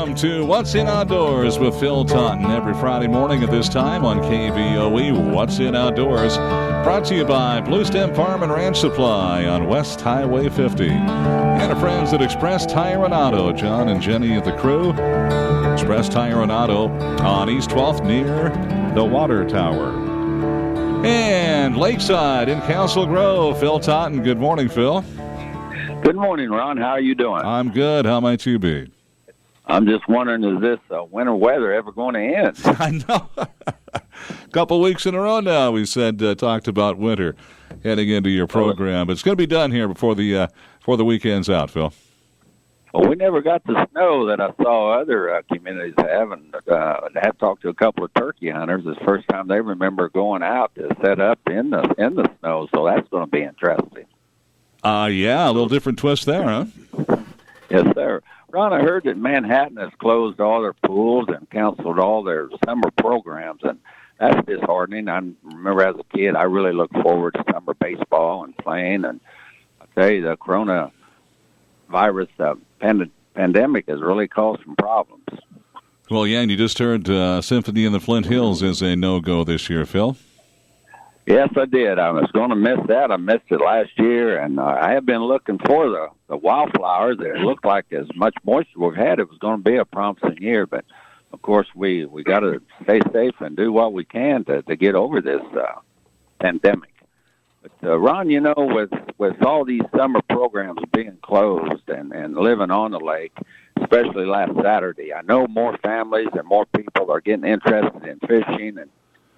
Welcome to What's in Outdoors with Phil Taunton. Every Friday morning at this time on KVOE, What's in Outdoors, brought to you by Blue Stem Farm and Ranch Supply on West Highway 50. And our friends at Express Tire and Auto, John and Jenny of the crew. Express Tire and Auto on East 12th near the Water Tower. And Lakeside in Council Grove, Phil Taunton. Good morning, Phil. Good morning, Ron. How are you doing? I'm good. How might you be? I'm just wondering, is this winter weather ever going to end? I know. A couple weeks in a row now we said talked about winter heading into your program. But it's going to be done here before the weekend's out, Phil. Well, we never got the snow that I saw other communities have, and I have talked to a couple of turkey hunters. It's the first time they remember going out to set up in the snow, so that's going to be interesting. Yeah, a little different twist there, huh? Yes, sir. Ron, I heard that Manhattan has closed all their pools and canceled all their summer programs, and that's disheartening. I remember as a kid, I really looked forward to summer baseball and playing, and I tell you, the coronavirus pandemic has really caused some problems. Well, yeah, and you just heard Symphony in the Flint Hills is a no-go this year, Phil. Yes, I did. I was going to miss that. I missed it last year, and I have been looking for the wildflowers. It looked like as much moisture we've had, it was going to be a promising year. But, of course, we got to stay safe and do what we can to get over this pandemic. But, Ron, you know, with all these summer programs being closed and living on the lake, especially last Saturday, I know more families and more people are getting interested in fishing,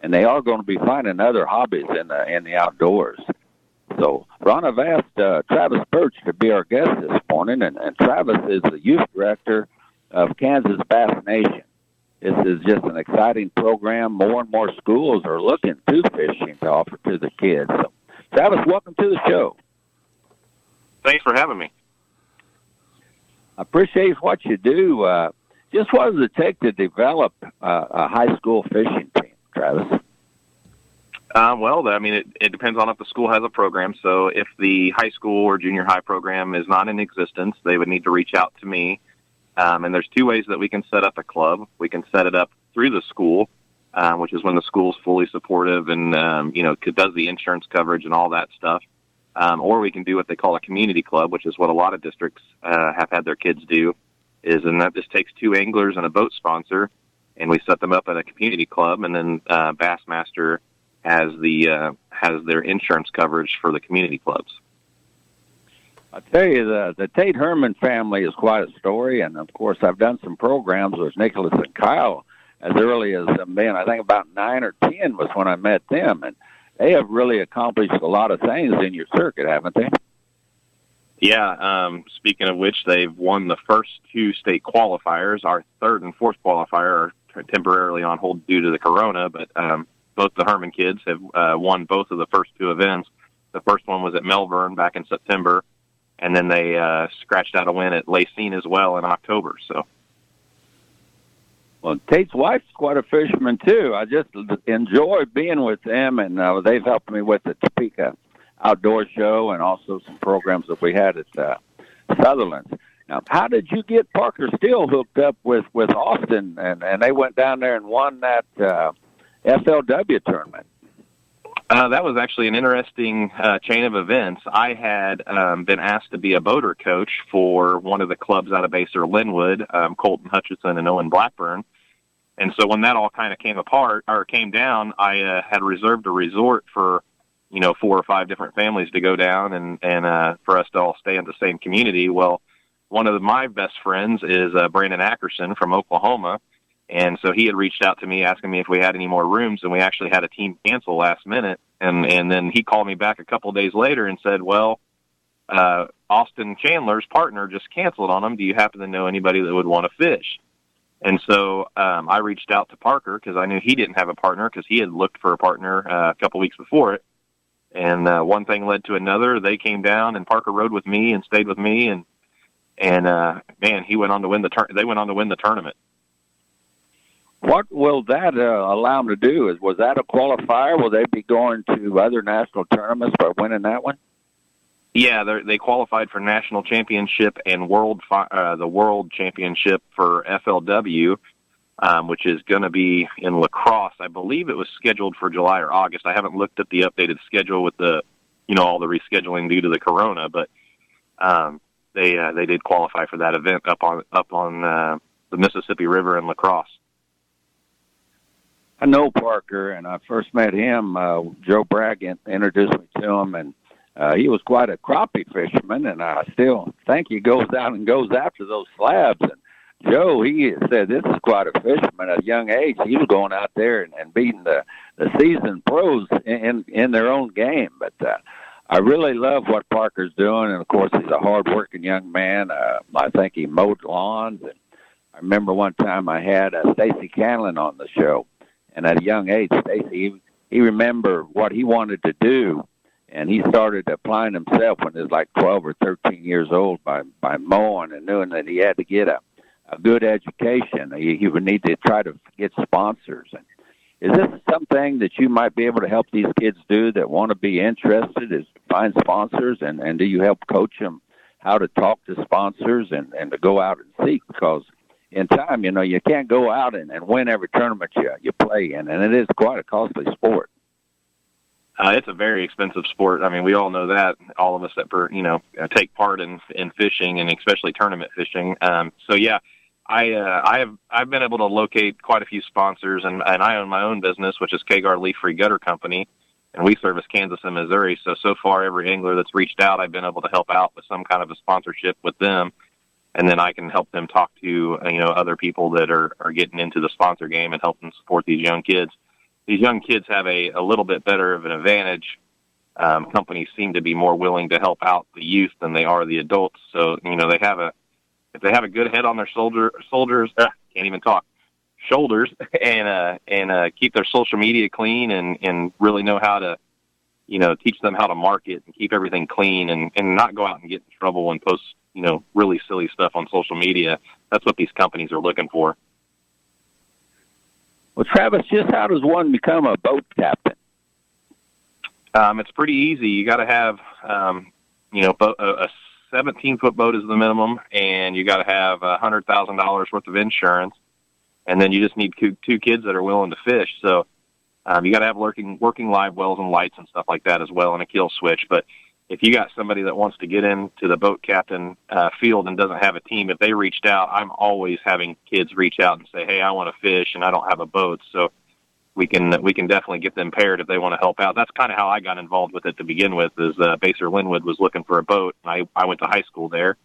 and they are going to be finding other hobbies in the outdoors. So, Ron, I've asked Travis Burch to be our guest this morning, and Travis is the youth director of Kansas Bass Nation. This is just an exciting program. More and more schools are looking to fishing to offer to the kids. So, Travis, welcome to the show. Thanks for having me. I appreciate what you do. Just what does it take to develop a high school fishing team, Travis? Well, I mean, it depends on if the school has a program. So if the high school or junior high program is not in existence, they would need to reach out to me. And there's two ways that we can set up a club. We can set it up through the school, which is when the school's fully supportive and, does the insurance coverage and all that stuff. Or we can do what they call a community club, which is what a lot of districts have had their kids do, and that just takes two anglers and a boat sponsor, and we set them up at a community club, and then Bassmaster has their insurance coverage for the community clubs. I tell you, the Tate Herman family is quite a story, and of course, I've done some programs with Nicholas and Kyle as early as I think about 9 or 10 was when I met them, and they have really accomplished a lot of things in your circuit, haven't they? Yeah. Speaking of which, they've won the first two state qualifiers. Our third and fourth qualifier are temporarily on hold due to the corona, but both the Herman kids have won both of the first two events. The first one was at Melbourne back in September, and then they scratched out a win at Lacine as well in October. So, well, Tate's wife's quite a fisherman too. I just enjoy being with them, and they've helped me with the Topeka Outdoor Show and also some programs that we had at Sutherland. Now, how did you get Parker Steele hooked up with Austin, and they went down there and won that FLW tournament? That was actually an interesting chain of events. I had been asked to be a boater coach for one of the clubs out of Baser Linwood, Colton Hutchison and Owen Blackburn. And so when that all kind of came down, I had reserved a resort for 4 or 5 different families to go down and for us to all stay in the same community. Well, one of my best friends is Brandon Ackerson from Oklahoma. And so he had reached out to me asking me if we had any more rooms, and we actually had a team cancel last minute. And then he called me back a couple of days later and said, well, Austin Chandler's partner just canceled on him. Do you happen to know anybody that would want to fish? And so I reached out to Parker because I knew he didn't have a partner because he had looked for a partner a couple weeks before it. And one thing led to another. They came down, and Parker rode with me and stayed with me. And man, he went on to win they went on to win the tournament. What will that allow them to do? Was that a qualifier? Will they be going to other national tournaments by winning that one? Yeah, they qualified for national championship and the world championship for FLW, which is going to be in La Crosse. I believe it was scheduled for July or August. I haven't looked at the updated schedule with all the rescheduling due to the corona, but they did qualify for that event up on the Mississippi River in La Crosse. I know Parker, and I first met him. Joe Bragg introduced me to him, and he was quite a crappie fisherman, and I still think he goes out and goes after those slabs. And Joe, he said this is quite a fisherman at a young age. He was going out there and beating the seasoned pros in their own game. But I really love what Parker's doing, and of course he's a hard-working young man. I think he mowed lawns, and I remember one time I had Stacy Canlin on the show, and at a young age, Stacy he remembered what he wanted to do. And he started applying himself when he was like 12 or 13 years old by mowing and knowing that he had to get a good education. He would need to try to get sponsors. And is this something that you might be able to help these kids do that want to be interested, is find sponsors? And do you help coach them how to talk to sponsors and to go out and seek? Because in time, you can't go out and win every tournament you play in. And it is quite a costly sport. It's a very expensive sport. I mean, we all know that, all of us that take part in fishing, and especially tournament fishing. So yeah, I've been able to locate quite a few sponsors, and I own my own business, which is Kagar Leaf Free Gutter Company, and we service Kansas and Missouri. So far, every angler that's reached out, I've been able to help out with some kind of a sponsorship with them, and then I can help them talk to other people that are getting into the sponsor game and help them support these young kids. These young kids have a little bit better of an advantage. Companies seem to be more willing to help out the youth than they are the adults. So, if they have a good head on their shoulders, and keep their social media clean and really know how to, teach them how to market and keep everything clean and not go out and get in trouble and post, really silly stuff on social media. That's what these companies are looking for. Well, Travis, just how does one become a boat captain? It's pretty easy. You got to have, a 17-foot boat is the minimum, and you got to have $100,000 worth of insurance, and then you just need two kids that are willing to fish. So you got to have working live wells and lights and stuff like that as well, and a kill switch. But if you got somebody that wants to get into the boat captain field and doesn't have a team, if they reached out, I'm always having kids reach out and say, hey, I want to fish and I don't have a boat. So we can definitely get them paired if they want to help out. That's kind of how I got involved with it to begin with, is Baser Linwood was looking for a boat. And I went to high school there,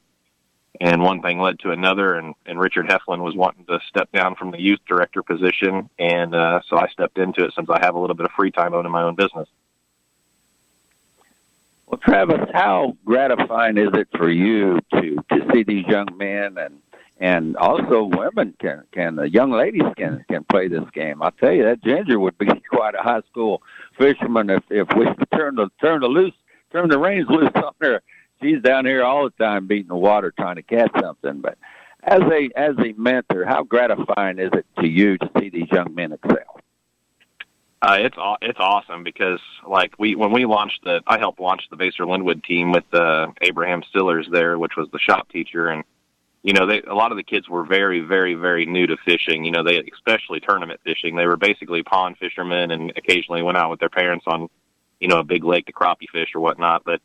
and one thing led to another, and Richard Heflin was wanting to step down from the youth director position. And so I stepped into it since I have a little bit of free time owning my own business. Well, Travis, how gratifying is it for you to see these young men and also women can the young ladies can play this game? I'll tell you, that Ginger would be quite a high school fisherman if we turn the reins loose on her. She's down here all the time beating the water trying to catch something. But as a mentor, how gratifying is it to you to see these young men excel? It's awesome because I helped launch the Baser Linwood team with Abraham Stillers there, which was the shop teacher, and a lot of the kids were very, very, very new to fishing. They especially tournament fishing. They were basically pond fishermen and occasionally went out with their parents on a big lake to crappie fish or whatnot. But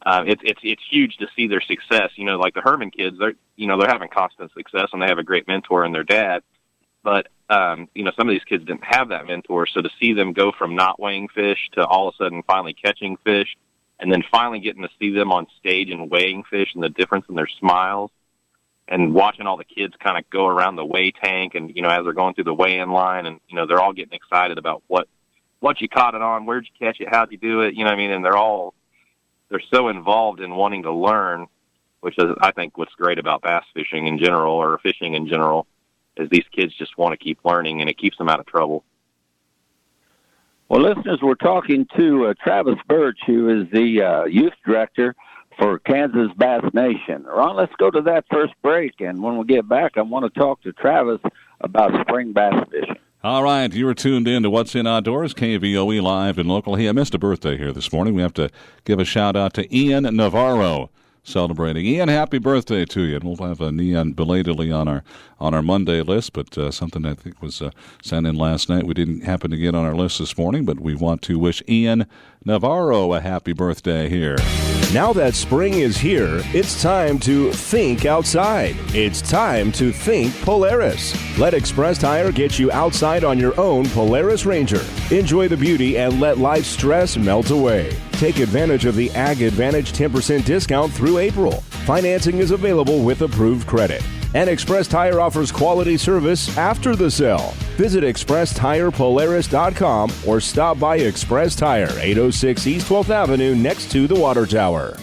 it's huge to see their success. Like the Herman kids, they're having constant success and they have a great mentor in their dad. But, some of these kids didn't have that mentor. So to see them go from not weighing fish to all of a sudden finally catching fish and then finally getting to see them on stage and weighing fish and the difference in their smiles and watching all the kids kind of go around the weigh tank and, as they're going through the weigh-in line and, they're all getting excited about what you caught it on, where'd you catch it, how'd you do it, and they're so involved in wanting to learn, which is, I think, what's great about bass fishing in general or fishing in general. Is these kids just want to keep learning, and it keeps them out of trouble. Well, listeners, we're talking to Travis Burch, who is the youth director for Kansas Bass Nation. Ron, let's go to that first break, and when we get back, I want to talk to Travis about spring bass fishing. All right, you were tuned in to What's in Outdoors, KVOE live and local. Hey, I missed a birthday here this morning. We have to give a shout-out to Ian Navarro celebrating. Ian, happy birthday to you. And we'll have a Ian belatedly on our Monday list, but something I think was sent in last night. We didn't happen to get on our list this morning, but we want to wish Ian Navarro a happy birthday here. Now that spring is here, it's time to think outside. It's time to think Polaris. Let Express Tire get you outside on your own Polaris Ranger. Enjoy the beauty and let life's stress melt away. Take advantage of the Ag Advantage 10% discount through April. Financing is available with approved credit. And Express Tire offers quality service after the sale. Visit ExpressTirePolaris.com or stop by Express Tire, 806 East 12th Avenue next to the Water Tower.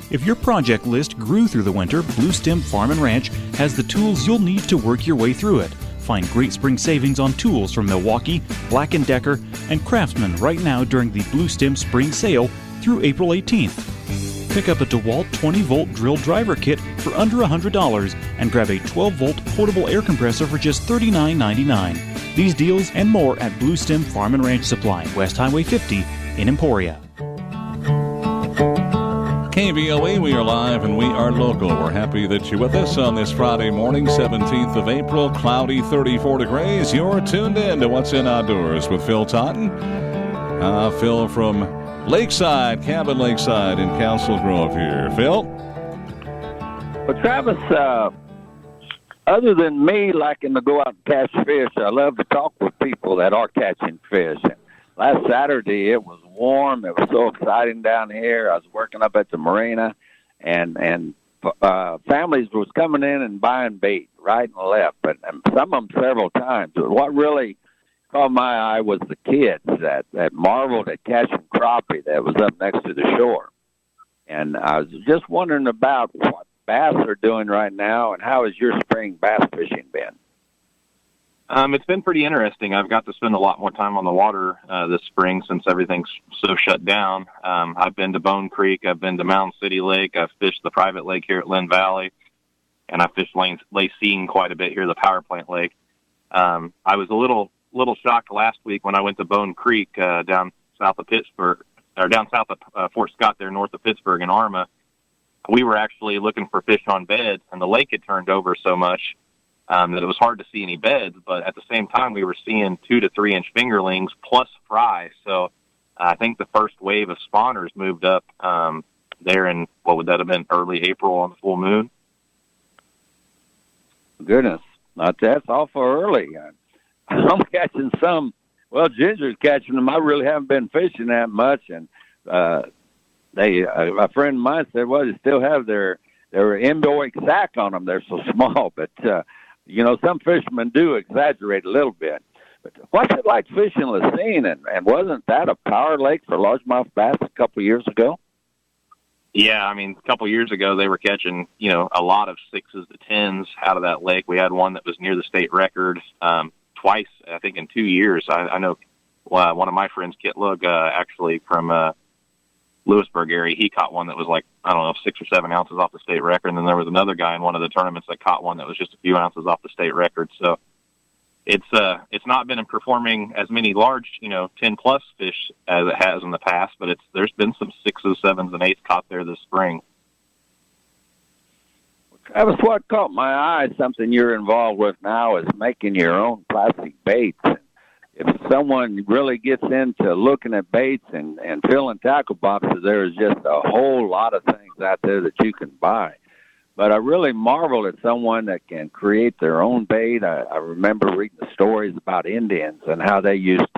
If your project list grew through the winter, Blue Stem Farm and Ranch has the tools you'll need to work your way through it. Find great spring savings on tools from Milwaukee, Black & Decker, and Craftsman right now during the Blue Stem Spring Sale through April 18th. Pick up a DeWalt 20-volt drill driver kit for under $100 and grab a 12-volt portable air compressor for just $39.99. These deals and more at Blue Stem Farm and Ranch Supply, West Highway 50 in Emporia. KVOE, we are live and we are local. We're happy that you're with us on this Friday morning, 17th of April, cloudy, 34 degrees. You're tuned in to What's in Outdoors with Phil Taunton. Phil from Lakeside, Cabin Lakeside in Council Grove here. Phil? Well, Travis, other than me liking to go out and catch fish, I love to talk with people that are catching fish. And last Saturday, it was warm. It was so exciting down here. I was working up at the marina, and families was coming in and buying bait right and left, and some of them several times. What really caught my eye was the kids that marveled at catching crappie that was up next to the shore. And I was just wondering about what bass are doing right now, and how has your spring bass fishing been? It's been pretty interesting. I've got to spend a lot more time on the water this spring since everything's so shut down. I've been to Bone Creek. I've been to Mound City Lake. I've fished the private lake here at Lynn Valley. And I fished Lacine quite a bit here, the power plant lake. I was a little shocked last week when I went to Bone Creek down south of Pittsburgh, or down south of Fort Scott there north of Pittsburgh in Arma. We were actually looking for fish on beds, and the lake had turned over so much that it was hard to see any beds. But at the same time, we were seeing 2 to 3 inch fingerlings plus fry. So I think the first wave of spawners moved up there in, what would that have been, early April on the full moon? Goodness, that's awful early. I'm catching some. Well, Ginger's catching them. I really haven't been fishing that much, and a friend of mine said, well, they still have their emboic sack on them. They're so small, but some fishermen do exaggerate a little bit. But what's it like fishing Lacine? And wasn't that a power lake for largemouth bass a couple years ago? Yeah, I mean, a couple years ago they were catching, a lot of 6s to 10s out of that lake. We had one that was near the state record. Twice, I think, in 2 years. I know one of my friends, Kit Lug, actually from Lewisburg area, he caught one that was 6 or 7 ounces off the state record. And then there was another guy in one of the tournaments that caught one that was just a few ounces off the state record. So it's not been performing as many large, 10-plus fish as it has in the past, but there's been some 6s, 7s, and 8s caught there this spring. Travis, what caught my eye, something you're involved with now, is making your own plastic baits. If someone really gets into looking at baits and filling tackle boxes, there's just a whole lot of things out there that you can buy. But I really marvel at someone that can create their own bait. I remember reading the stories about Indians and how they used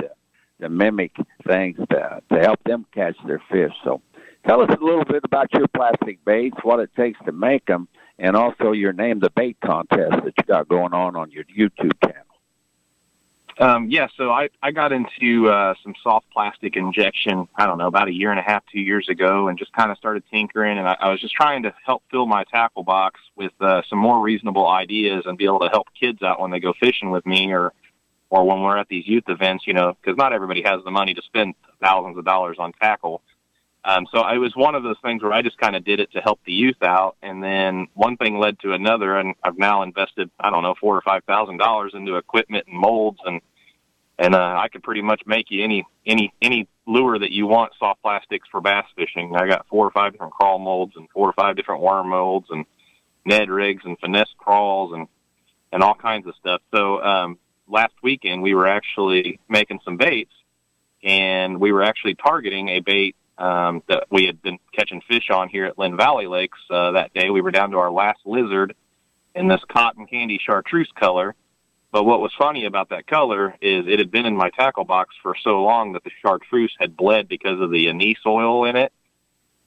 to mimic things to help them catch their fish. So tell us a little bit about your plastic baits, what it takes to make them, and also your Name the Bait contest that you got going on your YouTube channel. So I got into some soft plastic injection, about 1.5 years, 2 years ago, and just kind of started tinkering. And I was just trying to help fill my tackle box with some more reasonable ideas and be able to help kids out when they go fishing with me or when we're at these youth events, because not everybody has the money to spend thousands of dollars on tackle. So it was one of those things where I just kind of did it to help the youth out, and then one thing led to another, and I've now invested, $4,000 or $5,000 into equipment and molds, and And I could pretty much make you any lure that you want, soft plastics for bass fishing. I got 4 or 5 different crawl molds and 4 or 5 different worm molds and Ned rigs and finesse crawls and all kinds of stuff. So last weekend we were actually making some baits, and we were actually targeting a bait that we had been catching fish on here at Lynn Valley Lakes that day. We were down to our last lizard in this cotton candy chartreuse color. But what was funny about that color is it had been in my tackle box for so long that the chartreuse had bled because of the anise oil in it.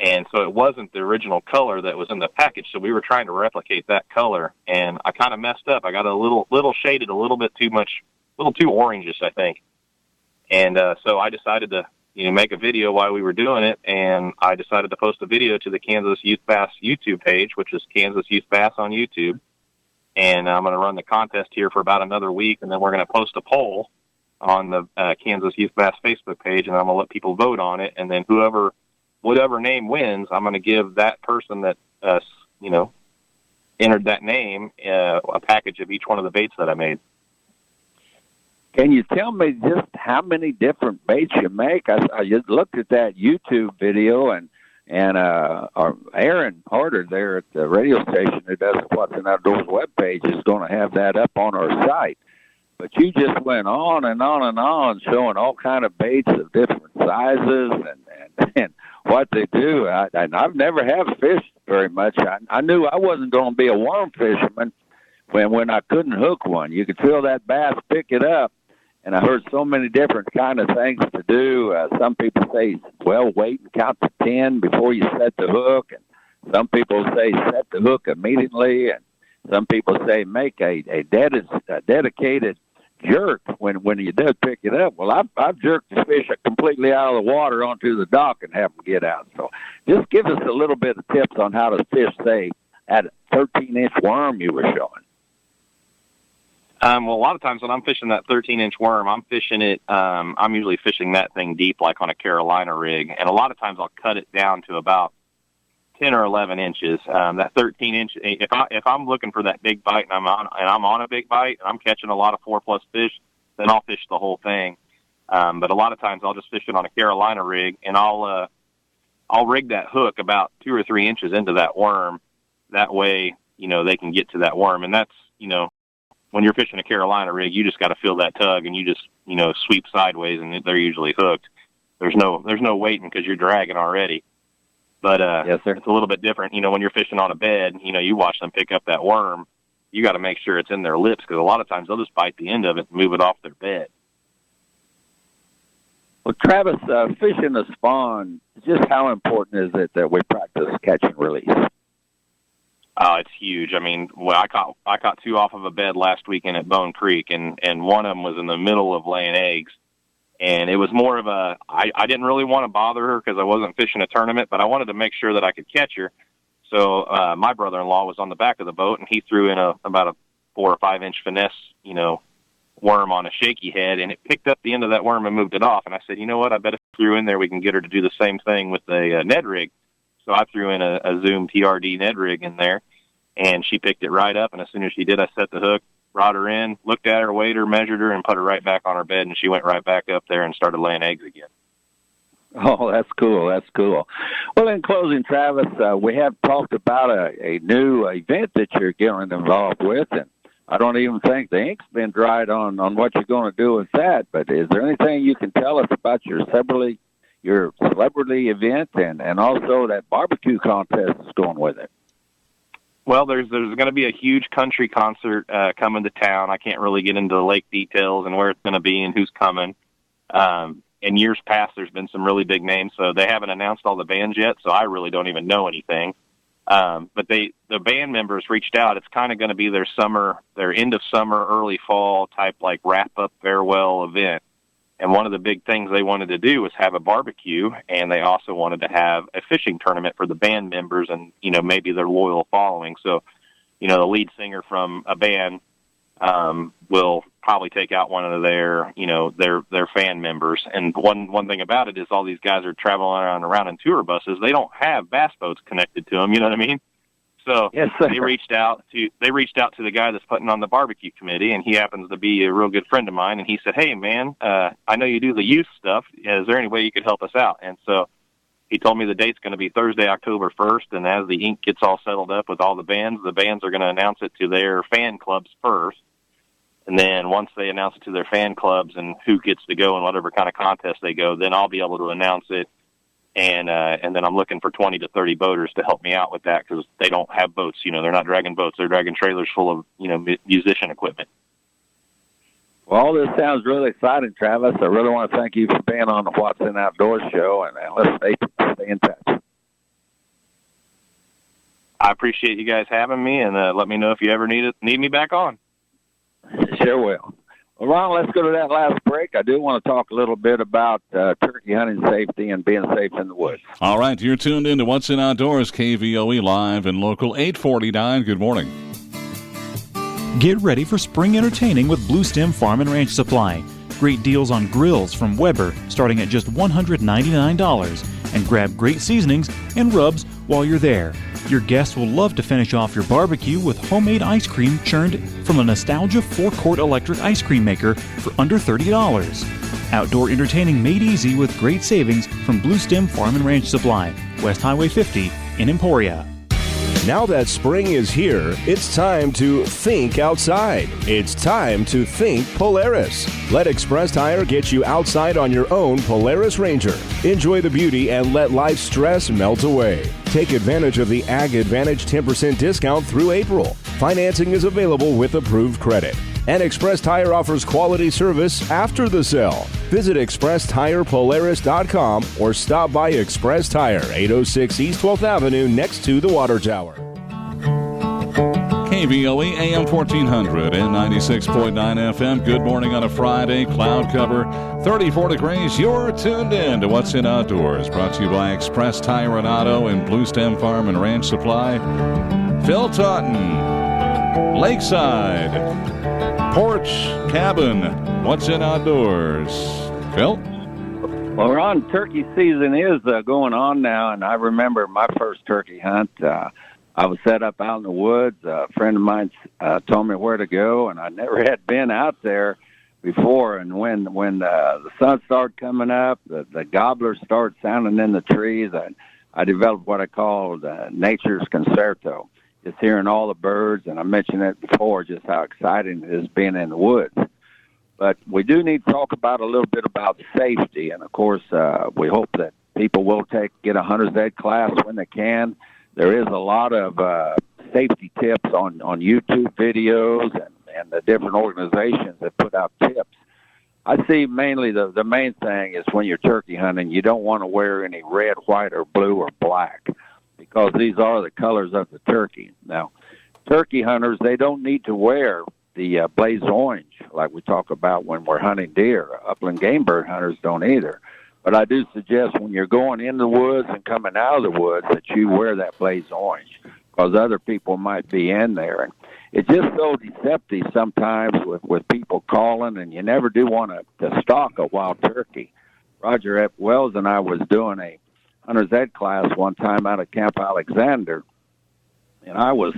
And so it wasn't the original color that was in the package. So we were trying to replicate that color, and I kind of messed up. I got a little shaded, a little bit too much, a little too orangish, I think. And so I decided to make a video while we were doing it, and I decided to post a video to the Kansas Youth Bass YouTube page, which is Kansas Youth Bass on YouTube. And I'm going to run the contest here for about another week, and then we're going to post a poll on the Kansas Youth Bass Facebook page, and I'm going to let people vote on it. And then whatever name wins, I'm going to give that person that entered that name a package of each one of the baits that I made. Can you tell me just how many different baits you make? I just looked at that YouTube video, and our Aaron Harder there at the radio station who does the What's in Outdoors webpage is going to have that up on our site. But you just went on and on and on, showing all kind of baits of different sizes and what they do. And I've never have fished very much. I knew I wasn't going to be a worm fisherman when I couldn't hook one. You could feel that bass pick it up. And I heard so many different kind of things to do. Some people say, well, wait and count to 10 before you set the hook. And some people say set the hook immediately. And some people say make a dedicated jerk when you do pick it up. Well, I've jerked the fish completely out of the water onto the dock and have them get out. So just give us a little bit of tips on how to fish, say, at a 13-inch worm you were showing. Well, a lot of times when I'm fishing that 13-inch worm, I'm fishing it, I'm usually fishing that thing deep like on a Carolina rig. And a lot of times I'll cut it down to about 10 or 11 inches. That 13-inch, if I'm looking for that big bite and I'm on a big bite and I'm catching a lot of 4+ fish, then I'll fish the whole thing. But a lot of times I'll just fish it on a Carolina rig, and I'll rig that hook about 2 or 3 inches into that worm. That way, they can get to that worm. And that's, when you're fishing a Carolina rig, you just got to feel that tug, and you just, sweep sideways, and they're usually hooked. There's no waiting because you're dragging already. But yes, sir. It's a little bit different. When you're fishing on a bed, you watch them pick up that worm. You got to make sure it's in their lips, because a lot of times they'll just bite the end of it and move it off their bed. Well, Travis, fishing the spawn, just how important is it that we practice catch and release? It's huge. I mean, I caught 2 off of a bed last weekend at Bone Creek, and one of them was in the middle of laying eggs. And it was more of I didn't really want to bother her because I wasn't fishing a tournament, but I wanted to make sure that I could catch her. So my brother-in-law was on the back of the boat, and he threw in about a 4 or 5 inch finesse, worm on a shaky head, and it picked up the end of that worm and moved it off. And I said, you know what, I bet if I threw in there, we can get her to do the same thing with a Ned rig. So I threw in a Zoom TRD Ned rig in there, and she picked it right up. And as soon as she did, I set the hook, brought her in, looked at her, weighed her, measured her, and put her right back on her bed, and she went right back up there and started laying eggs again. Oh, that's cool. That's cool. Well, in closing, Travis, we have talked about a new event that you're getting involved with, and I don't even think the ink's been dried on what you're going to do with that. But is there anything you can tell us about your celebrity event and also that barbecue contest that's going with it? Well, there's going to be a huge country concert coming to town. I can't really get into the lake details and where it's going to be and who's coming. In years past, there's been some really big names, so they haven't announced all the bands yet, so I really don't even know anything. But the band members reached out. It's kind of going to be their end of summer, early fall type, like wrap-up farewell event. And one of the big things they wanted to do was have a barbecue, and they also wanted to have a fishing tournament for the band members and, maybe their loyal following. So, the lead singer from a band will probably take out one of their fan members. And one thing about it is all these guys are traveling around in tour buses. They don't have bass boats connected to them, you know what I mean? So yes, sir. they reached out to the guy that's putting on the barbecue committee, and he happens to be a real good friend of mine. And he said, "Hey, man, I know you do the youth stuff. Is there any way you could help us out?" And so he told me the date's going to be Thursday, October 1st, and as the ink gets all settled up with all the bands are going to announce it to their fan clubs first. And then once they announce it to their fan clubs and who gets to go in whatever kind of contest they go, then I'll be able to announce it. And then I'm looking for 20 to 30 boaters to help me out with that because they don't have boats. You know, they're not dragging boats. They're dragging trailers full of, musician equipment. Well, this sounds really exciting, Travis. I really want to thank you for being on the What's in Outdoors show, and let's stay in touch. I appreciate you guys having me, and let me know if you ever need me back on. Sure will. Well, Ron, let's go to that last break. I do want to talk a little bit about turkey hunting safety and being safe in the woods. All right, you're tuned in to What's in Outdoors, KVOE Live and Local 849. Good morning. Get ready for spring entertaining with Blue Stem Farm and Ranch Supply. Great deals on grills from Weber starting at just $199. And grab great seasonings and rubs while you're there. Your guests will love to finish off your barbecue with homemade ice cream churned from a Nostalgia 4-quart electric ice cream maker for under $30. Outdoor entertaining made easy with great savings from Blue Stem Farm and Ranch Supply, West Highway 50 in Emporia. Now that spring is here, it's time to think outside. It's time to think Polaris. Let Express Tire get you outside on your own Polaris Ranger. Enjoy the beauty and let life's stress melt away. Take advantage of the Ag Advantage 10% discount through April. Financing is available with approved credit. And Express Tire offers quality service after the sale. Visit ExpressTirePolaris.com or stop by Express Tire, 806 East 12th Avenue next to the Water Tower. KVOE AM 1400 and 96.9 FM. Good morning on a Friday. Cloud cover, 34 degrees. You're tuned in to What's in Outdoors. Brought to you by Express Tire and Auto and Blue Stem Farm and Ranch Supply. Phil Taunton, Lakeside, Porch Cabin. What's in Outdoors? Phil? Well, Ron, turkey season is going on now, and I remember my first turkey hunt. I was set up out in the woods. A friend of mine told me where to go, and I never had been out there before. And when the sun started coming up, the gobblers started sounding in the trees, I developed what I called nature's concerto, just hearing all the birds. And I mentioned it before, just how exciting it is being in the woods. But we do need to talk about a little bit about safety. And, of course, we hope that people will get a hunter's ed class when they can. There is a lot of safety tips on YouTube videos and the different organizations that put out tips. I see mainly the main thing is when you're turkey hunting, you don't want to wear any red, white, or blue or black because these are the colors of the turkey. Now, turkey hunters, they don't need to wear the blaze orange like we talk about when we're hunting deer. Upland game bird hunters don't either. But I do suggest when you're going in the woods and coming out of the woods that you wear that blaze orange because other people might be in there. And it's just so deceptive sometimes with people calling, and you never do want to stalk a wild turkey. Roger F. Wells and I was doing a hunter's ed class one time out at Camp Alexander, and I was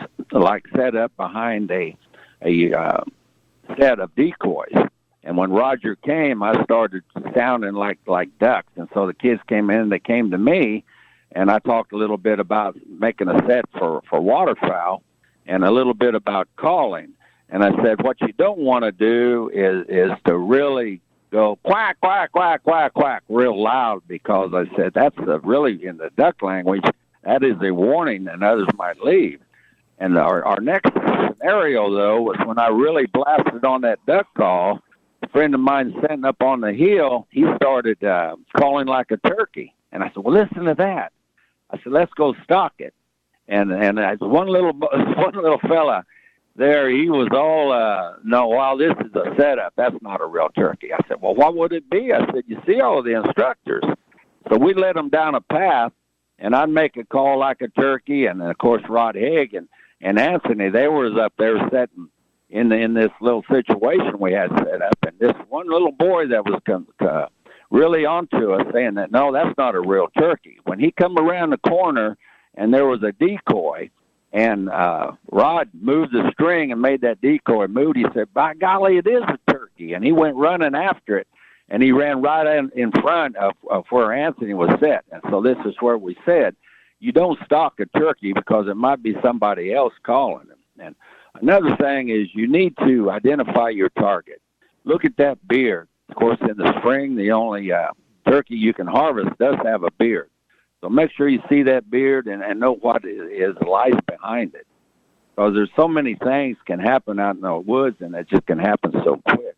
set up behind a set of decoys. And when Roger came, I started sounding like ducks. And so the kids came in, they came to me, and I talked a little bit about making a set for waterfowl and a little bit about calling. And I said, what you don't want to do is to really go quack, quack, quack, quack, quack real loud, because I said that's really, in the duck language, that is a warning and others might leave. And our next scenario, though, was when I really blasted on that duck call. A friend of mine sitting up on the hill, he started calling like a turkey. And I said, well, listen to that. I said, let's go stalk it. And one little fella there, he was all, no, wow, this is a setup. That's not a real turkey. I said, well, what would it be? I said, you see all of the instructors. So we led them down a path, and I'd make a call like a turkey. And, of course, Rod Haig and Anthony, they was up there sitting in this little situation we had set up. And this one little boy that was really onto us saying that, no, that's not a real turkey. When he come around the corner and there was a decoy, and Rod moved the string and made that decoy move. He said, by golly, it is a turkey. And he went running after it, and he ran right in front of where Anthony was set. And so this is where we said, you don't stalk a turkey because it might be somebody else calling him. And another thing is you need to identify your target. Look at that beard. Of course, in the spring, the only turkey you can harvest does have a beard. So make sure you see that beard and know what is lies behind it. Because there's so many things can happen out in the woods, and it just can happen so quick.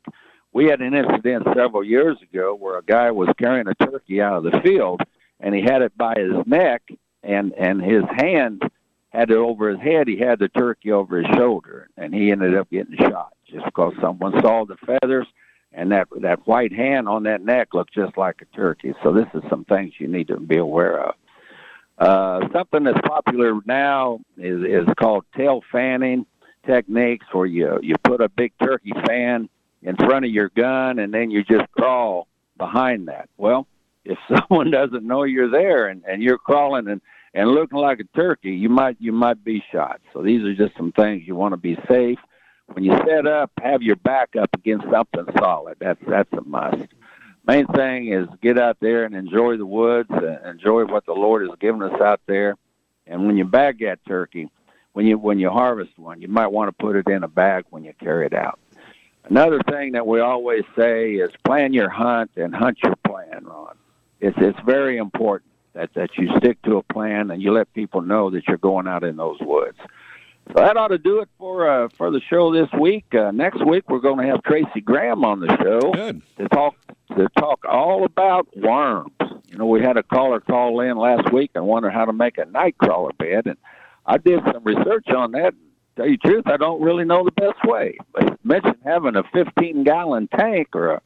We had an incident several years ago where a guy was carrying a turkey out of the field, and he had it by his neck, and his hand had it over his head. He had the turkey over his shoulder, and he ended up getting shot just because someone saw the feathers, and that white hand on that neck looked just like a turkey. So this is some things you need to be aware of. Something that's popular now is called tail fanning techniques, where you put a big turkey fan in front of your gun, and then you just crawl behind that. Well, if someone doesn't know you're there and you're crawling and looking like a turkey, you might be shot. So these are just some things you want to be safe. When you set up, have your back up against something solid. That's a must. Main thing is get out there and enjoy the woods, enjoy what the Lord has given us out there. And when you bag that turkey, when you harvest one, you might want to put it in a bag when you carry it out. Another thing that we always say is plan your hunt and hunt your plan, Ron. It's very important that you stick to a plan and you let people know that you're going out in those woods. So that ought to do it for the show this week. Next week we're going to have Tracy Graham on the show. Good. to talk all about worms. You know, we had a caller call in last week and wondered how to make a night crawler bed, and I did some research on that. Tell you the truth, I don't really know the best way. But mentioned having a 15-gallon tank or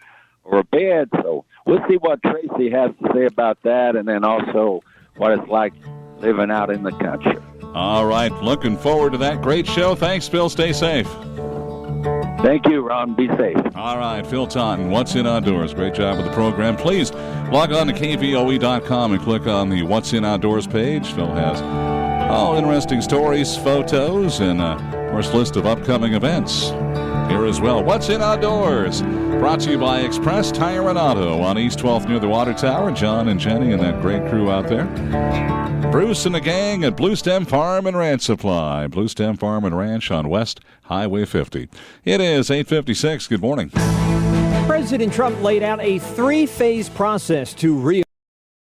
a bed, so we'll see what Tracy has to say about that, and then also what it's like living out in the country. All right, looking forward to that. Great show. Thanks, Phil. Stay safe. Thank you, Ron. Be safe. All right, Phil Taunton, What's in Outdoors. Great job with the program. Please log on to KVOE.com and click on the What's in Outdoors page. Phil has all interesting stories, photos, and, of course, list of upcoming events here as well. What's in Outdoors? Brought to you by Express Tire and Auto on East 12th near the Water Tower. John and Jenny and that great crew out there. Bruce and the gang at Blue Stem Farm and Ranch Supply. Blue Stem Farm and Ranch on West Highway 50. It is 8:56. Good morning. President Trump laid out a three-phase process to